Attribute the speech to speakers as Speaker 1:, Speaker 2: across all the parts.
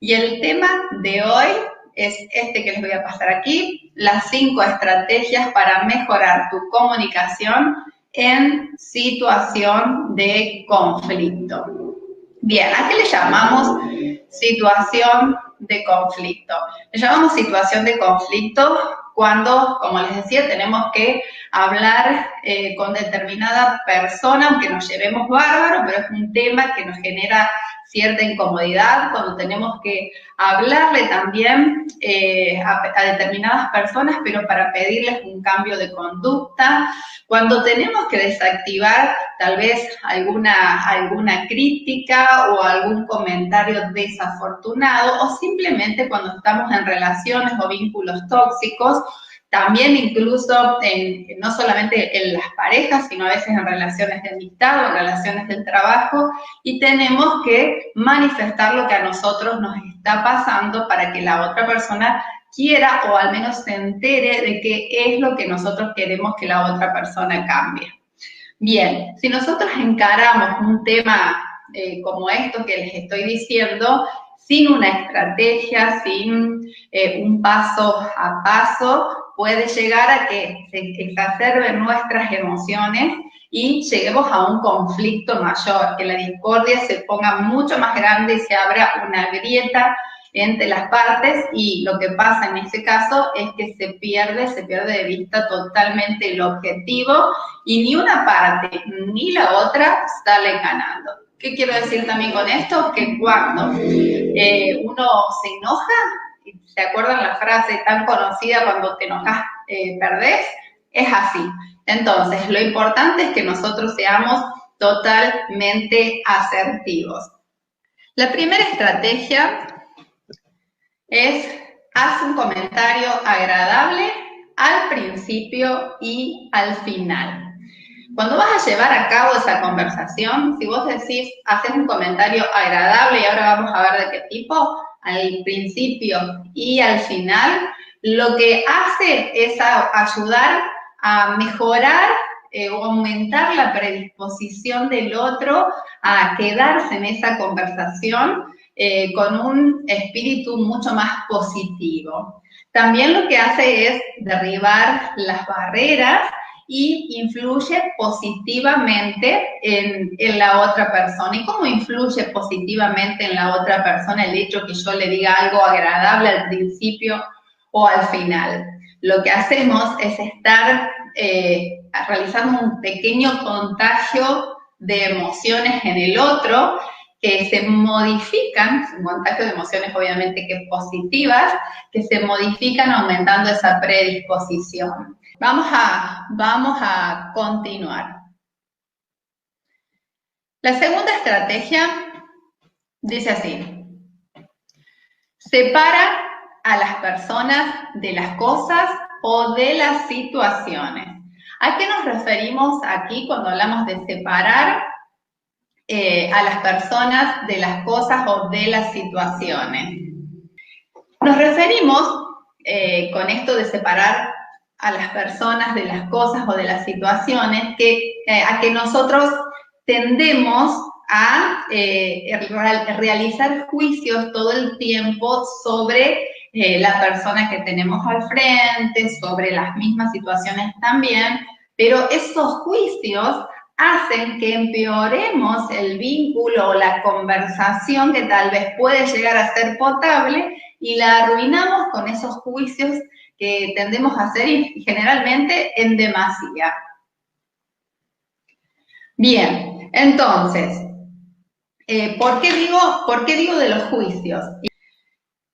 Speaker 1: Y el tema de hoy es este que les voy a pasar aquí, las 5 estrategias para mejorar tu comunicación en situación de conflicto. Bien, ¿a qué le llamamos situación de conflicto? Le llamamos situación de conflicto cuando, como les decía, tenemos que hablar con determinada persona, aunque nos llevemos bárbaro, pero es un tema que nos genera cierta incomodidad, cuando tenemos que hablarle también a determinadas personas, pero para pedirles un cambio de conducta, cuando tenemos que desactivar tal vez alguna crítica o algún comentario desafortunado, o simplemente cuando estamos en relaciones o vínculos tóxicos, también incluso no solamente en las parejas, sino a veces en relaciones de amistad o en relaciones del trabajo, y tenemos que manifestar lo que a nosotros nos está pasando para que la otra persona quiera o al menos se entere de qué es lo que nosotros queremos que la otra persona cambie. Bien, si nosotros encaramos un tema como esto que les estoy diciendo, sin una estrategia, sin un paso a paso, puede llegar a que se exacerben nuestras emociones y lleguemos a un conflicto mayor, que la discordia se ponga mucho más grande y se abra una grieta entre las partes, y lo que pasa en ese caso es que se pierde de vista totalmente el objetivo y ni una parte ni la otra sale ganando. ¿Qué quiero decir también con esto? Que cuando uno se enoja, ¿se acuerdan la frase tan conocida, cuando te enojas perdés? Es así. Entonces, lo importante es que nosotros seamos totalmente asertivos. La primera estrategia es: haz un comentario agradable al principio y al final. Cuando vas a llevar a cabo esa conversación, si vos decís, haces un comentario agradable, y ahora vamos a ver de qué tipo, al principio y al final, lo que hace es ayudar a mejorar o aumentar la predisposición del otro a quedarse en esa conversación con un espíritu mucho más positivo. También lo que hace es derribar las barreras y influye positivamente en la otra persona. ¿Y cómo influye positivamente en la otra persona el hecho que yo le diga algo agradable al principio o al final? Lo que hacemos es estar realizando un pequeño contagio de emociones en el otro, que se modifican, un contagio de emociones obviamente que positivas, que se modifican aumentando esa predisposición. Vamos a continuar. La segunda estrategia dice así: separa a las personas de las cosas o de las situaciones. ¿A qué nos referimos aquí cuando hablamos de separar a las personas de las cosas o de las situaciones? Nos referimos con esto de separar a las personas de las cosas o de las situaciones, a que nosotros tendemos a realizar juicios todo el tiempo sobre la persona que tenemos al frente, sobre las mismas situaciones también, pero esos juicios hacen que empeoremos el vínculo o la conversación, que tal vez puede llegar a ser potable, y la arruinamos con esos juicios que tendemos a hacer generalmente en demasía. Bien, entonces, ¿por qué digo de los juicios?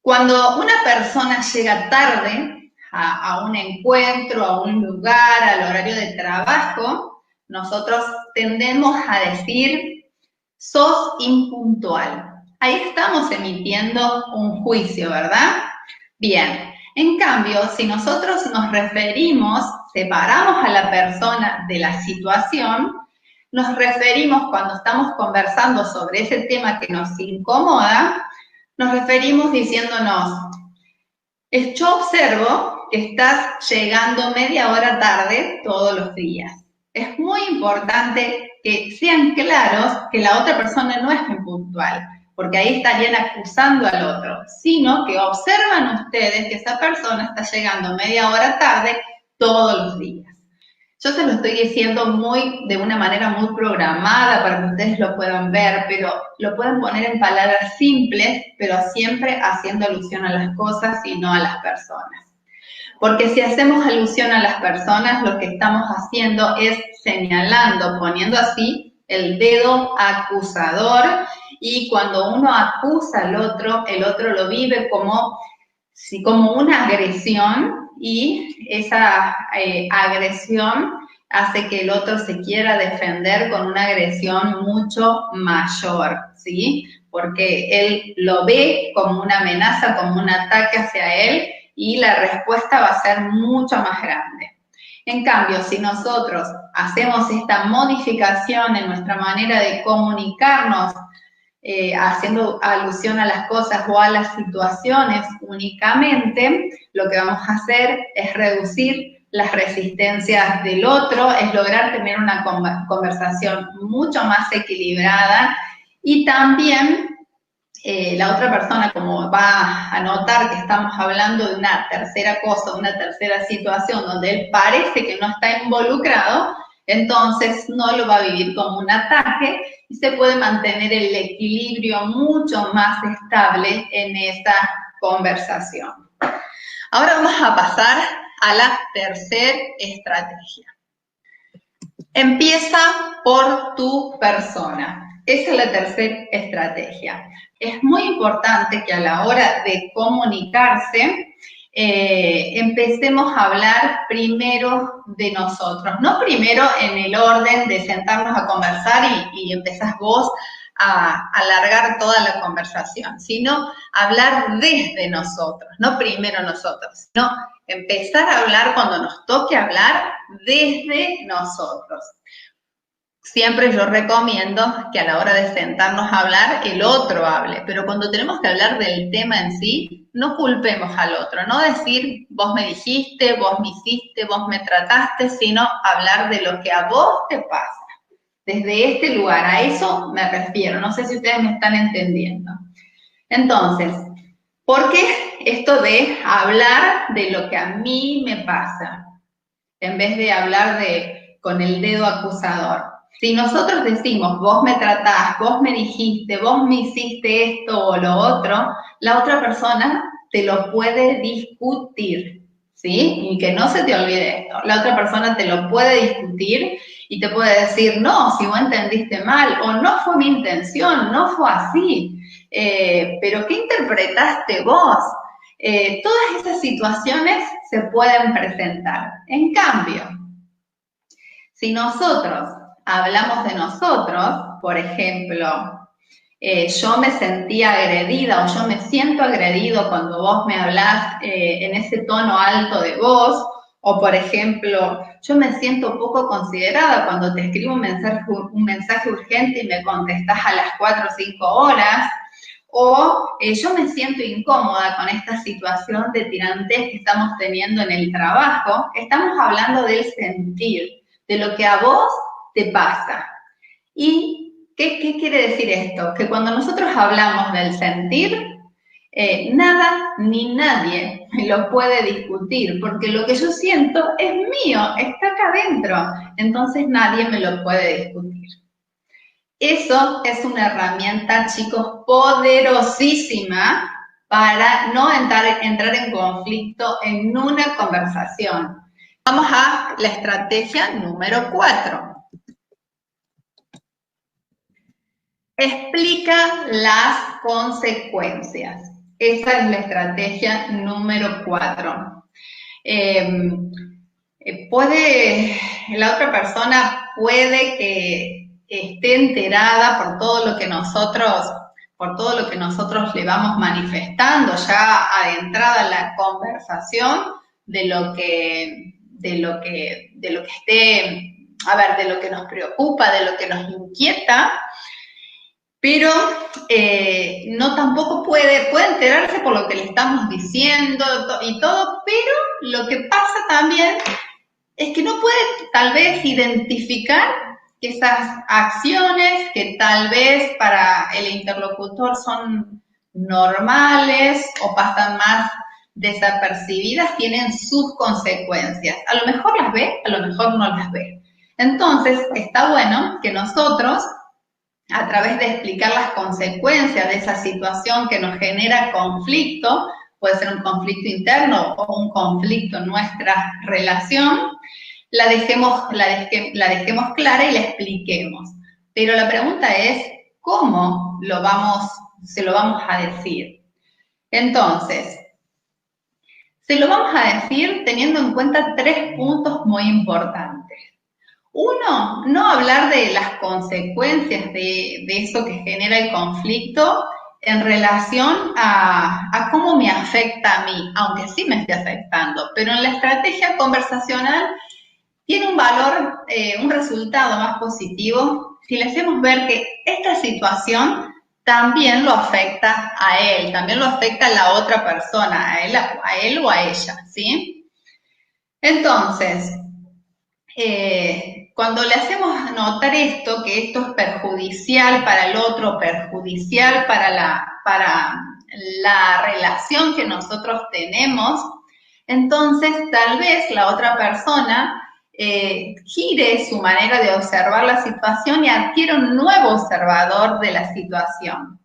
Speaker 1: Cuando una persona llega tarde a un encuentro, a un lugar, al horario de trabajo, nosotros tendemos a decir, sos impuntual. Ahí estamos emitiendo un juicio, ¿verdad? Bien, en cambio, si nosotros nos referimos, separamos a la persona de la situación, nos referimos, cuando estamos conversando sobre ese tema que nos incomoda, nos referimos diciéndonos, yo observo que estás llegando media hora tarde todos los días. Es muy importante que sean claros que la otra persona no es impuntual, porque ahí estarían acusando al otro, sino que observan ustedes que esa persona está llegando media hora tarde todos los días. Yo se lo estoy diciendo de una manera muy programada para que ustedes lo puedan ver, pero lo pueden poner en palabras simples, pero siempre haciendo alusión a las cosas y no a las personas. Porque si hacemos alusión a las personas, lo que estamos haciendo es señalando, poniendo así el dedo acusador, y cuando uno acusa al otro, el otro lo vive como una agresión, y esa agresión hace que el otro se quiera defender con una agresión mucho mayor, ¿sí? Porque él lo ve como una amenaza, como un ataque hacia él, y la respuesta va a ser mucho más grande. En cambio, si nosotros hacemos esta modificación en nuestra manera de comunicarnos, haciendo alusión a las cosas o a las situaciones únicamente, lo que vamos a hacer es reducir las resistencias del otro, es lograr tener una conversación mucho más equilibrada, y también la otra persona, como va a notar que estamos hablando de una tercera cosa, una tercera situación donde él parece que no está involucrado, entonces no lo va a vivir como un ataque y se puede mantener el equilibrio mucho más estable en esta conversación. Ahora vamos a pasar a la tercera estrategia. Empieza por tu persona. Esa es la tercera estrategia. Es muy importante que a la hora de comunicarse, empecemos a hablar primero de nosotros, no primero en el orden de sentarnos a conversar y empezás vos a alargar toda la conversación, sino hablar desde nosotros, no primero nosotros, sino empezar a hablar cuando nos toque hablar desde nosotros. Siempre yo recomiendo que a la hora de sentarnos a hablar, el otro hable, pero cuando tenemos que hablar del tema en sí, no culpemos al otro, no decir vos me dijiste, vos me hiciste, vos me trataste, sino hablar de lo que a vos te pasa. Desde este lugar, a eso me refiero, no sé si ustedes me están entendiendo. Entonces, ¿por qué esto de hablar de lo que a mí me pasa? En vez de hablar con el dedo acusador. Si nosotros decimos, vos me tratás, vos me dijiste, vos me hiciste esto o lo otro, la otra persona te lo puede discutir, ¿sí? Y que no se te olvide esto. La otra persona te lo puede discutir y te puede decir, no, si vos entendiste mal, o no fue mi intención, no fue así, pero ¿qué interpretaste vos? Todas esas situaciones se pueden presentar. En cambio, si nosotros hablamos de nosotros, por ejemplo, yo me sentí agredida o yo me siento agredido cuando vos me hablás en ese tono alto de voz, o por ejemplo, yo me siento poco considerada cuando te escribo un mensaje urgente y me contestás a las 4 o 5 horas, o yo me siento incómoda con esta situación de tirantez que estamos teniendo en el trabajo. Estamos hablando del sentir, de lo que a vos te pasa. ¿Y qué quiere decir esto? Que cuando nosotros hablamos del sentir, nada ni nadie me lo puede discutir, porque lo que yo siento es mío, está acá adentro, entonces nadie me lo puede discutir. Eso es una herramienta, chicos, poderosísima para no entrar en conflicto en una conversación. Vamos a la estrategia número 4. Explica las consecuencias. Esa es la estrategia número 4. La otra persona puede que esté enterada por todo lo que nosotros le vamos manifestando ya adentrada en la conversación de lo que nos preocupa, de lo que nos inquieta, pero no tampoco puede enterarse por lo que le estamos diciendo y todo, pero lo que pasa también es que no puede tal vez identificar que esas acciones que tal vez para el interlocutor son normales o pasan más desapercibidas, tienen sus consecuencias. A lo mejor las ve, a lo mejor no las ve. Entonces, está bueno que nosotros, a través de explicar las consecuencias de esa situación que nos genera conflicto, puede ser un conflicto interno o un conflicto en nuestra relación, la dejemos clara y la expliquemos. Pero la pregunta es, ¿cómo se lo vamos a decir? Entonces, se lo vamos a decir teniendo en cuenta 3 puntos muy importantes. Uno, no hablar de las consecuencias de eso que genera el conflicto en relación a cómo me afecta a mí, aunque sí me esté afectando, pero en la estrategia conversacional tiene un valor, un resultado más positivo si le hacemos ver que esta situación también lo afecta a él, también lo afecta a la otra persona, a él o a ella, ¿sí? Entonces, cuando le hacemos notar esto, que esto es perjudicial para el otro, perjudicial para la relación que nosotros tenemos, entonces tal vez la otra persona gire su manera de observar la situación y adquiere un nuevo observador de la situación.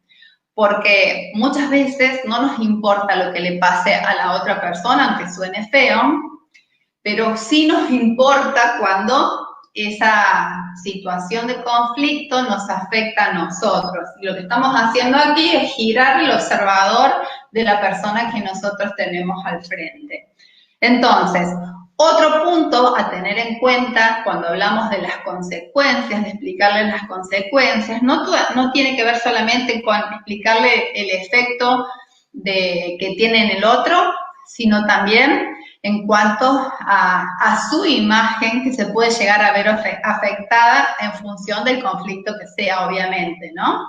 Speaker 1: Porque muchas veces no nos importa lo que le pase a la otra persona, aunque suene feo, pero sí nos importa cuando esa situación de conflicto nos afecta a nosotros. Y lo que estamos haciendo aquí es girar el observador de la persona que nosotros tenemos al frente. Entonces, otro punto a tener en cuenta cuando hablamos de las consecuencias, de explicarle las consecuencias, no tiene que ver solamente con explicarle el efecto que tiene en el otro, sino también en cuanto a su imagen que se puede llegar a ver afectada en función del conflicto que sea, obviamente, ¿no?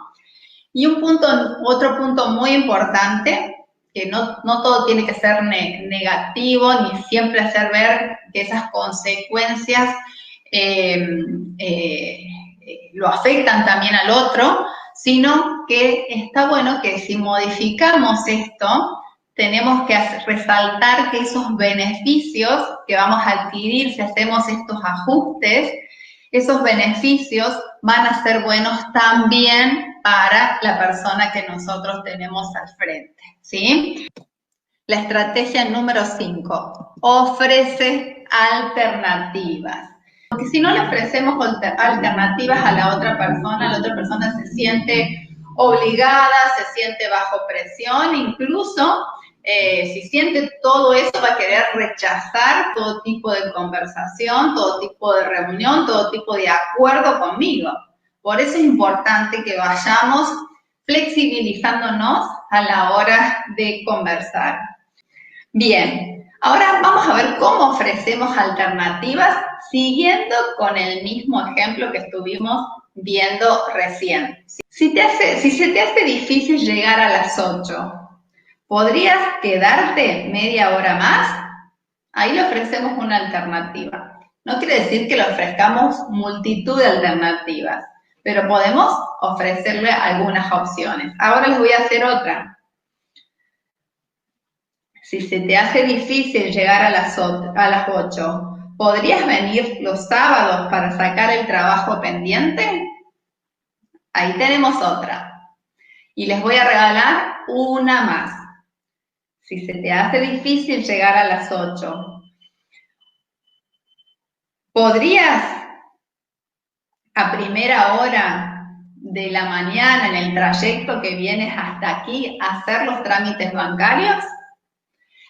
Speaker 1: Y otro punto muy importante, que no todo tiene que ser negativo, ni siempre hacer ver que esas consecuencias lo afectan también al otro, sino que está bueno que si modificamos esto, tenemos que resaltar que esos beneficios que vamos a adquirir si hacemos estos ajustes, esos beneficios van a ser buenos también para la persona que nosotros tenemos al frente, ¿sí? La estrategia número 5, ofrece alternativas. Porque si no le ofrecemos alternativas a la otra persona se siente obligada, se siente bajo presión, incluso si siente todo eso va a querer rechazar todo tipo de conversación, todo tipo de reunión, todo tipo de acuerdo conmigo. Por eso es importante que vayamos flexibilizándonos a la hora de conversar. Bien, ahora vamos a ver cómo ofrecemos alternativas siguiendo con el mismo ejemplo que estuvimos viendo recién. Si se te hace difícil llegar a las 8, ¿podrías quedarte media hora más? Ahí le ofrecemos una alternativa. No quiere decir que le ofrezcamos multitud de alternativas, pero podemos ofrecerle algunas opciones. Ahora les voy a hacer otra. Si se te hace difícil llegar a las 8, ¿podrías venir los sábados para sacar el trabajo pendiente? Ahí tenemos otra. Y les voy a regalar una más. Si se te hace difícil llegar a las 8, ¿podrías a primera hora de la mañana en el trayecto que vienes hasta aquí hacer los trámites bancarios?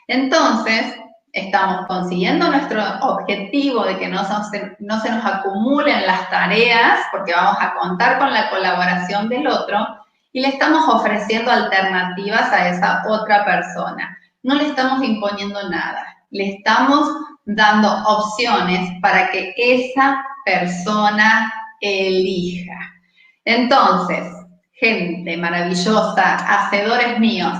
Speaker 1: Entonces, estamos consiguiendo nuestro objetivo de que no se nos acumulen las tareas, porque vamos a contar con la colaboración del otro, y le estamos ofreciendo alternativas a esa otra persona. No le estamos imponiendo nada, le estamos dando opciones para que esa persona elija. Entonces, gente maravillosa, hacedores míos,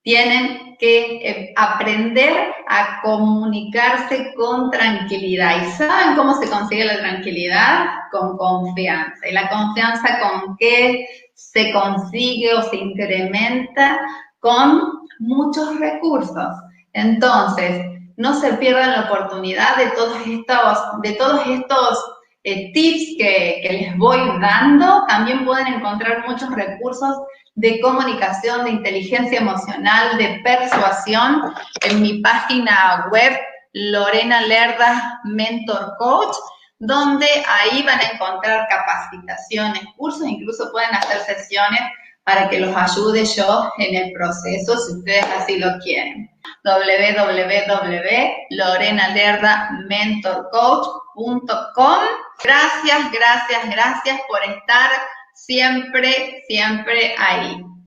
Speaker 1: tienen que aprender a comunicarse con tranquilidad. ¿Y saben cómo se consigue la tranquilidad? Con confianza. ¿Y la confianza con qué se consigue o se incrementa? Con muchos recursos. Entonces, no se pierdan la oportunidad de todos estos tips que les voy dando. También pueden encontrar muchos recursos de comunicación, de inteligencia emocional, de persuasión en mi página web Lorena Lerda Mentor Coach, donde ahí van a encontrar capacitaciones, cursos, incluso pueden hacer sesiones para que los ayude yo en el proceso, si ustedes así lo quieren. www.lorenalerdamentorcoach.com. Gracias por estar siempre ahí.